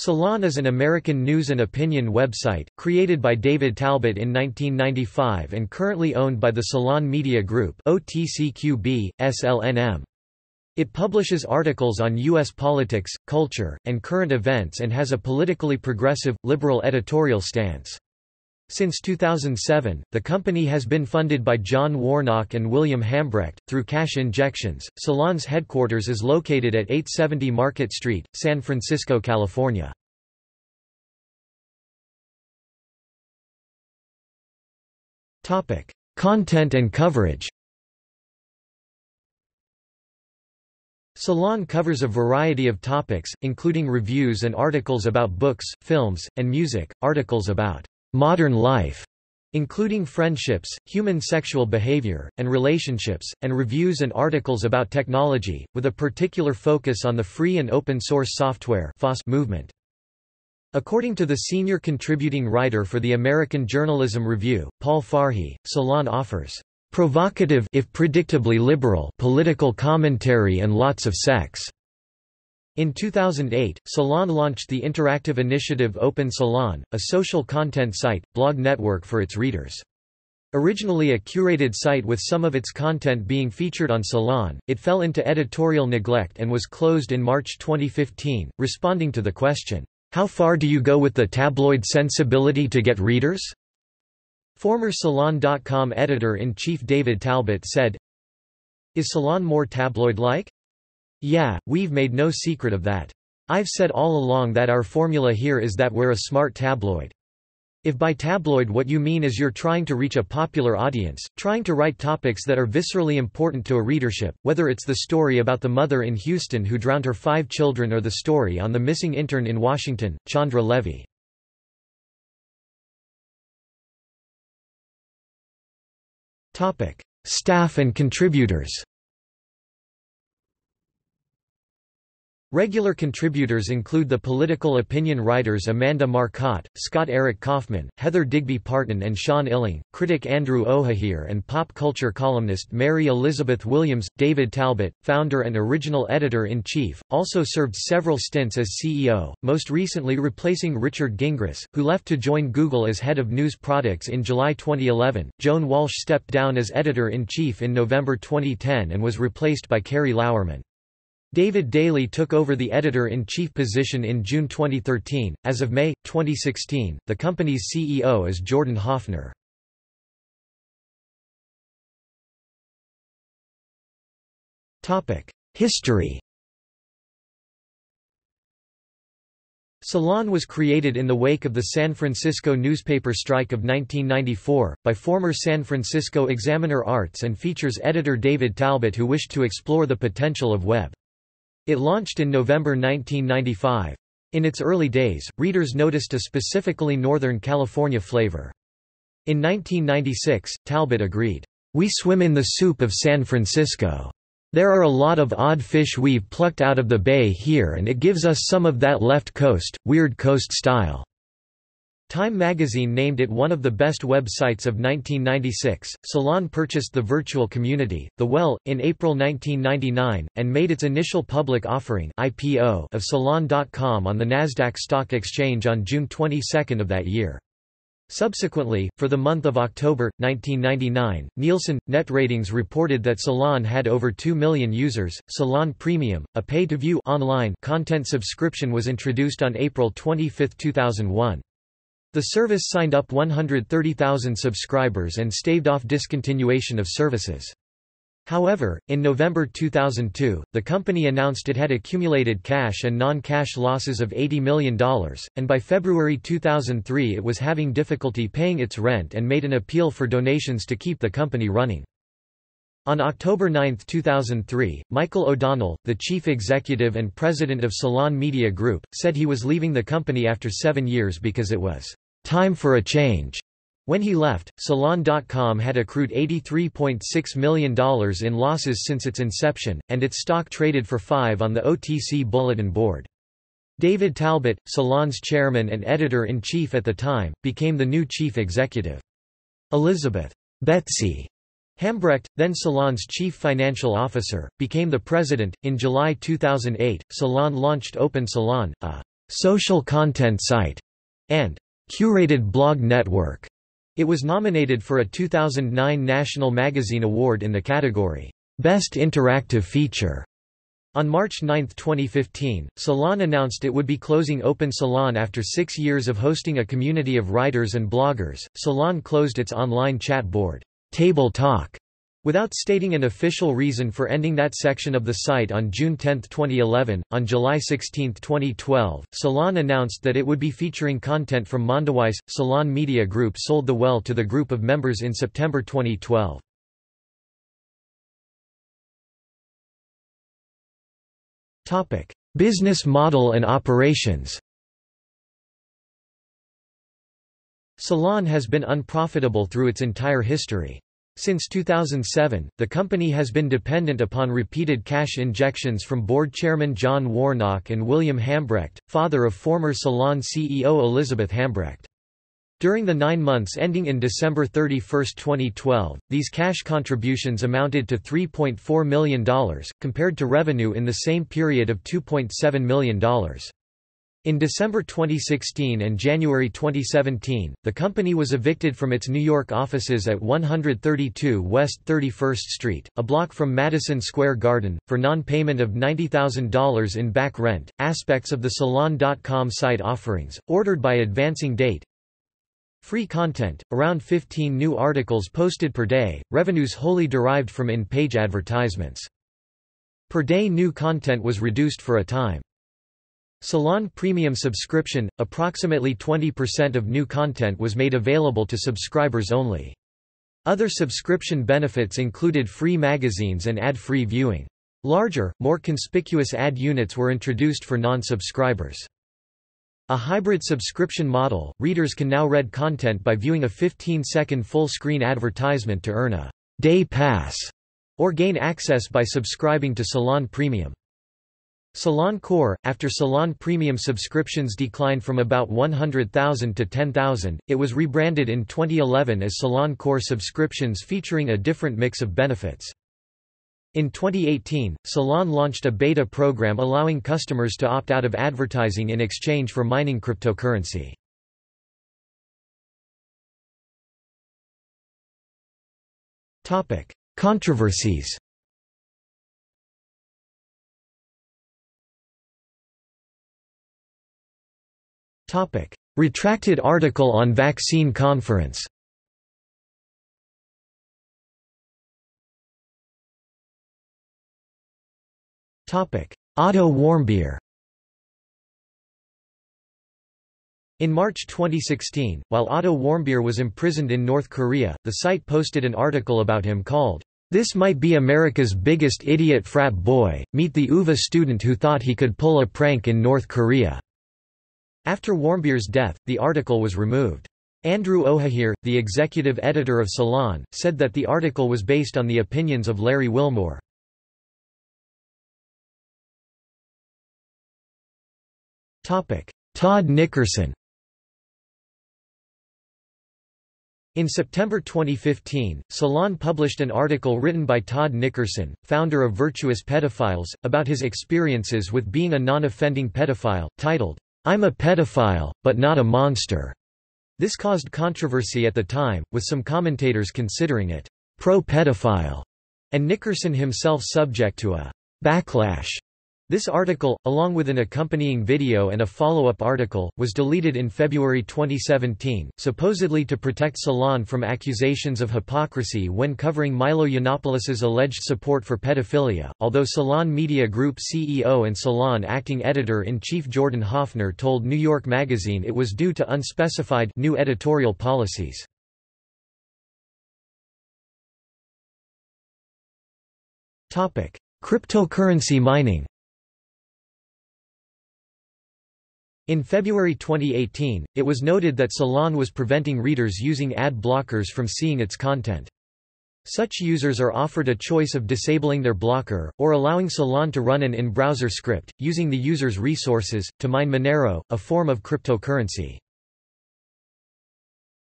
Salon is an American news and opinion website, created by David Talbot in 1995 and currently owned by the Salon Media Group OTCQB, SLNM. It publishes articles on U.S. politics, culture, and current events and has a politically progressive, liberal editorial stance. Since 2007, the company has been funded by John Warnock and William Hambrecht, through cash injections. Salon's headquarters is located at 870 Market Street, San Francisco, California. Content and coverage. Salon covers a variety of topics, including reviews and articles about books, films, and music, articles about modern life, including friendships, human sexual behavior, and relationships, and reviews and articles about technology, with a particular focus on the free and open source software movement. According to the senior contributing writer for the American Journalism Review, Paul Farhi, Salon offers provocative, if predictably liberal, political commentary and lots of sex. In 2008, Salon launched the interactive initiative Open Salon, a social content site, blog network for its readers. Originally a curated site with some of its content being featured on Salon, it fell into editorial neglect and was closed in March 2015, responding to the question, "How far do you go with the tabloid sensibility to get readers?" Former Salon.com editor-in-chief David Talbot said, "Is Salon more tabloid-like? Yeah, we've made no secret of that. I've said all along that our formula here is that we're a smart tabloid. If by tabloid what you mean is you're trying to reach a popular audience, trying to write topics that are viscerally important to a readership, whether it's the story about the mother in Houston who drowned her 5 children or the story on the missing intern in Washington, Chandra Levy." Staff and contributors. Regular contributors include the political opinion writers Amanda Marcotte, Scott Eric Kaufman, Heather Digby Parton and Sean Illing, critic Andrew Ohahir and pop culture columnist Mary Elizabeth Williams. David Talbot, founder and original editor-in-chief, also served several stints as CEO, most recently replacing Richard Gingras, who left to join Google as head of news products in July 2011. Joan Walsh stepped down as editor-in-chief in November 2010 and was replaced by Carrie Lauerman. David Daly took over the editor-in-chief position in June 2013. As of May 2016, the company's CEO is Jordan Hoffner. Topic: History. Salon was created in the wake of the San Francisco newspaper strike of 1994, by former San Francisco Examiner arts and features editor David Talbot, who wished to explore the potential of web. It launched in November 1995. In its early days, readers noticed a specifically Northern California flavor. In 1996, Talbot agreed, "We swim in the soup of San Francisco. There are a lot of odd fish we've plucked out of the bay here and it gives us some of that left coast, weird coast style." Time magazine named it one of the best websites of 1996. Salon purchased the virtual community, The Well, in April 1999, and made its initial public offering (IPO) of Salon.com on the Nasdaq Stock Exchange on June 22 of that year. Subsequently, for the month of October 1999, Nielsen Net Ratings reported that Salon had over 2 million users. Salon Premium, a pay-to-view online content subscription, was introduced on April 25, 2001. The service signed up 130,000 subscribers and staved off discontinuation of services. However, in November 2002, the company announced it had accumulated cash and non-cash losses of $80 million, and by February 2003 it was having difficulty paying its rent and made an appeal for donations to keep the company running. On October 9, 2003, Michael O'Donnell, the chief executive and president of Salon Media Group, said he was leaving the company after 7 years because it was time for a change. When he left, Salon.com had accrued $83.6 million in losses since its inception, and its stock traded for $5 on the OTC Bulletin Board. David Talbot, Salon's chairman and editor-in-chief at the time, became the new chief executive. Elizabeth Betsy Hambrecht, then Salon's chief financial officer, became the president. In July 2008, Salon launched Open Salon, a social content site and curated blog network. It was nominated for a 2009 National Magazine Award in the category Best Interactive Feature. On March 9, 2015, Salon announced it would be closing Open Salon after 6 years of hosting a community of writers and bloggers. Salon closed its online chat board, Table Talk, without stating an official reason for ending that section of the site on June 10, 2011. On July 16, 2012, Salon announced that it would be featuring content from Mondoweiss. Salon Media Group sold the well to the group of members in September 2012. Business model and operations. Salon has been unprofitable through its entire history. Since 2007, the company has been dependent upon repeated cash injections from board chairman John Warnock and William Hambrecht, father of former Salon CEO Elizabeth Hambrecht. During the 9 months ending in December 31, 2012, these cash contributions amounted to $3.4 million, compared to revenue in the same period of $2.7 million. In December 2016 and January 2017, the company was evicted from its New York offices at 132 West 31st Street, a block from Madison Square Garden, for non-payment of $90,000 in back rent. Aspects of the Salon.com site offerings, ordered by advancing date. Free content, around 15 new articles posted per day, revenues wholly derived from in-page advertisements. Per day new content was reduced for a time. Salon Premium subscription, approximately 20% of new content was made available to subscribers only. Other subscription benefits included free magazines and ad-free viewing. Larger, more conspicuous ad units were introduced for non-subscribers. A hybrid subscription model, readers can now read content by viewing a 15-second full-screen advertisement to earn a day pass, or gain access by subscribing to Salon Premium. Salon Core, after Salon Premium subscriptions declined from about 100,000 to 10,000, it was rebranded in 2011 as Salon Core subscriptions featuring a different mix of benefits. In 2018, Salon launched a beta program allowing customers to opt out of advertising in exchange for mining cryptocurrency. Controversies. Retracted article on vaccine conference. Otto Warmbier. In March 2016, while Otto Warmbier was imprisoned in North Korea, the site posted an article about him called, "This might be America's biggest idiot frat boy, meet the UVA student who thought he could pull a prank in North Korea." After Warmbier's death, the article was removed. Andrew O'Hahere, the executive editor of Salon, said that the article was based on the opinions of Larry Wilmore. Todd Nickerson. In September 2015, Salon published an article written by Todd Nickerson, founder of Virtuous Pedophiles, about his experiences with being a non-offending pedophile, titled, "I'm a pedophile, but not a monster." This caused controversy at the time, with some commentators considering it pro-pedophile, and Nickerson himself subject to a backlash. This article, along with an accompanying video and a follow-up article, was deleted in February 2017, supposedly to protect Salon from accusations of hypocrisy when covering Milo Yiannopoulos' alleged support for pedophilia, although Salon Media Group CEO and Salon acting editor-in-chief Jordan Hoffner told New York Magazine it was due to unspecified new editorial policies. Cryptocurrency mining. In February 2018, it was noted that Salon was preventing readers using ad blockers from seeing its content. Such users are offered a choice of disabling their blocker, or allowing Salon to run an in-browser script, using the user's resources, to mine Monero, a form of cryptocurrency.